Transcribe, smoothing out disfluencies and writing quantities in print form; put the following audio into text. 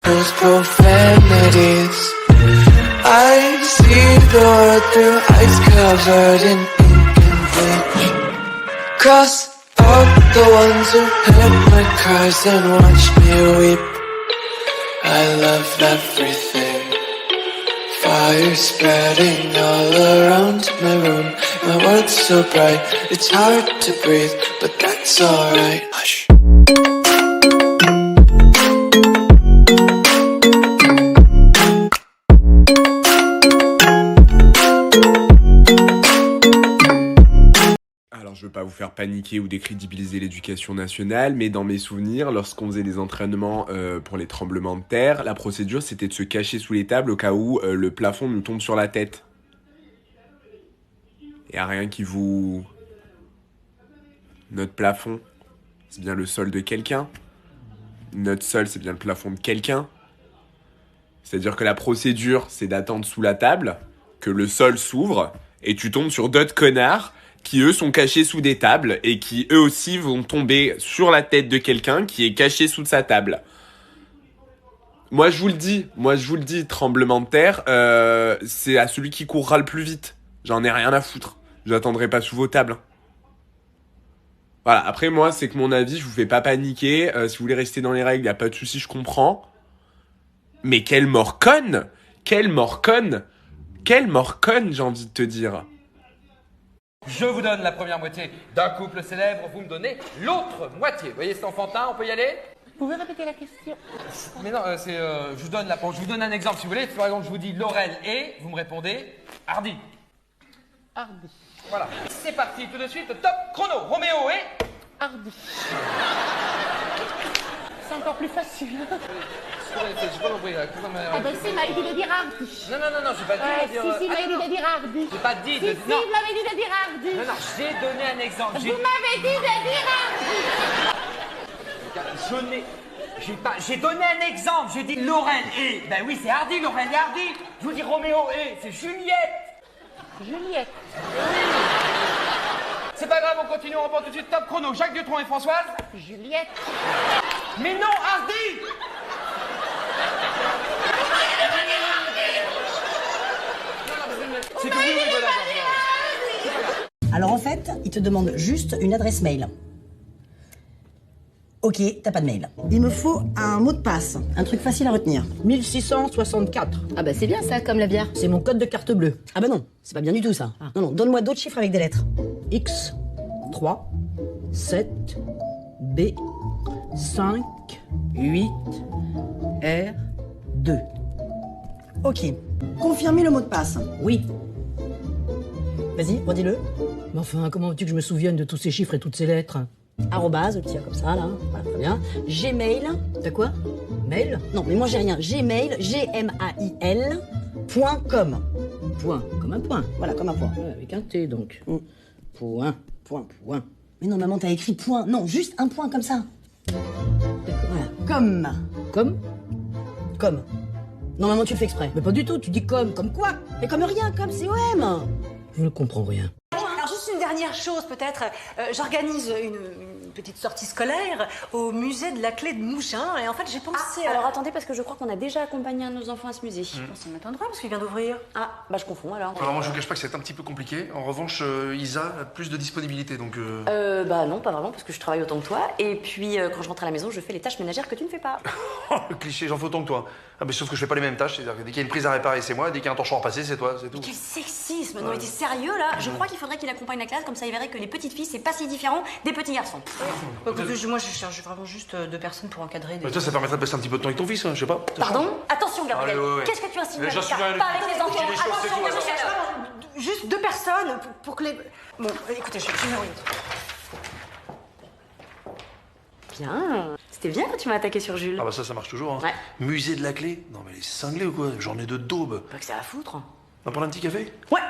Those profanities. I see the world through eyes covered in ink and bleach. Cross out the ones who heard my cries and watched me weep. I love everything. Fire spreading all around my room. My world's so bright, it's hard to breathe, but that's alright. Hush. Alors, je veux pas vous faire paniquer ou décrédibiliser l'éducation nationale, mais dans mes souvenirs, lorsqu'on faisait des entraînements pour les tremblements de terre, la procédure c'était de se cacher sous les tables au cas où le plafond nous tombe sur la tête. Y a rien qui vous... Notre plafond, c'est bien le sol de quelqu'un. Notre sol, c'est bien le plafond de quelqu'un. C'est-à-dire que la procédure, c'est d'attendre sous la table, que le sol s'ouvre, et tu tombes sur d'autres connards qui, eux, sont cachés sous des tables, et qui, eux aussi, vont tomber sur la tête de quelqu'un qui est caché sous sa table. Moi, je vous le dis, tremblement de terre, c'est à celui qui courra le plus vite. J'en ai rien à foutre. J'attendrai pas sous vos tables. Voilà, après moi, c'est que mon avis, je vous fais pas paniquer. Si vous voulez rester dans les règles, y a pas de souci, je comprends. Mais quelle mort conne! Quelle mort conne! Quelle mort conne, j'ai envie de te dire. Je vous donne la première moitié d'un couple célèbre, vous me donnez l'autre moitié. Vous voyez, c'est enfantin, on peut y aller? Vous pouvez répéter la question? Mais non, je vous donne un exemple si vous voulez. Par exemple, je vous dis Laurel et, vous me répondez Hardy. Hardy. Voilà. C'est parti, tout de suite, top chrono. Roméo et... Hardy. C'est encore plus facile. J'ai pas compris, là. Ah ben si, il m'a dit de dire Hardy. Non, j'ai pas dit de dire... Si, il m'a dit de dire Hardy. J'ai pas dit Si, de... si, Non, il m'avait dit de dire Hardy. non, j'ai donné un exemple. Vous m'avez dit de dire Hardy. J'ai donné un exemple, j'ai dit Laurel et... Ben oui, c'est Hardy, Laurel et Hardy. Je vous dis Roméo et, c'est Juliette. Juliette. C'est pas grave, on continue, on reprend tout de suite. Top chrono, Jacques Dutronc et Françoise. Juliette. Mais non, Hardy. C'est que vous rigolez. Alors en fait, il te demande juste une adresse mail. Ok, t'as pas de mail. Il me faut un mot de passe, un truc facile à retenir. 1664. Ah bah c'est bien ça, comme la bière. C'est mon code de carte bleue. Ah bah non, c'est pas bien du tout ça. Non, donne-moi d'autres chiffres avec des lettres. X, 3, 7, B, 5, 8, R, 2. Ok. Confirmez le mot de passe. Oui. Vas-y, redis-le. Mais enfin, comment veux-tu que je me souvienne de tous ces chiffres et toutes ces lettres? Arrobase, le petit A comme ça, là. Voilà, très bien. Gmail. T'as quoi? Mail? Non, mais moi j'ai rien. Gmail, Gmail, .com. Point, comme un point. Voilà, comme un point. Ouais, avec un T donc. Mm. Point. Mais non, maman, t'as écrit point. Non, juste un point comme ça. Voilà. Comme? Comme. Non, maman, tu le fais exprès. Mais pas du tout, tu dis comme quoi? Mais comme rien, comme c'est OM. Je ne comprends rien. Alors juste une dernière chose peut-être, j'organise une petite sortie scolaire au musée de la clé de Mougins et en fait j'ai pensé... Alors attendez, parce que je crois qu'on a déjà accompagné un de nos enfants à ce musée. Ça m'étonnerait parce qu'il vient d'ouvrir. Ah, bah je confonds alors. Alors moi je vous cache pas que c'est un petit peu compliqué. En revanche, Isa a plus de disponibilité donc... Bah non, pas vraiment, parce que je travaille autant que toi. Et puis quand je rentre à la maison, je fais les tâches ménagères que tu ne fais pas. Oh, le cliché, j'en fais autant que toi. Ah mais sauf que je fais pas les mêmes tâches, c'est-à-dire que dès qu'il y a une prise à réparer c'est moi, dès qu'il y a un torchon à passer c'est toi, c'est tout. Quel sexisme! Non mais t'es sérieux là? Je crois qu'il faudrait qu'il accompagne la classe, comme ça il verrait que les petites filles c'est pas si différent des petits garçons. Moi je cherche vraiment juste deux personnes pour encadrer des... Toi ça permettrait de passer un petit peu de temps avec ton fils, hein, je sais pas. Pardon? Attention Gabriel, Ouais. qu'est-ce que tu insinues avec J'en ça? suis rien, Pas avec les enfants, les choses, c'est attention, tout, Gabriel. Juste deux personnes pour que les... Bon, écoutez, je m'oriente. Bien, c'était bien quand tu m'as attaqué sur Jules. Ah bah ça marche toujours, hein. Ouais. Musée de la clé? Non mais elle est cinglée ou quoi? J'en ai de daube. Pas que ça à foutre. On va prendre un petit café? Ouais,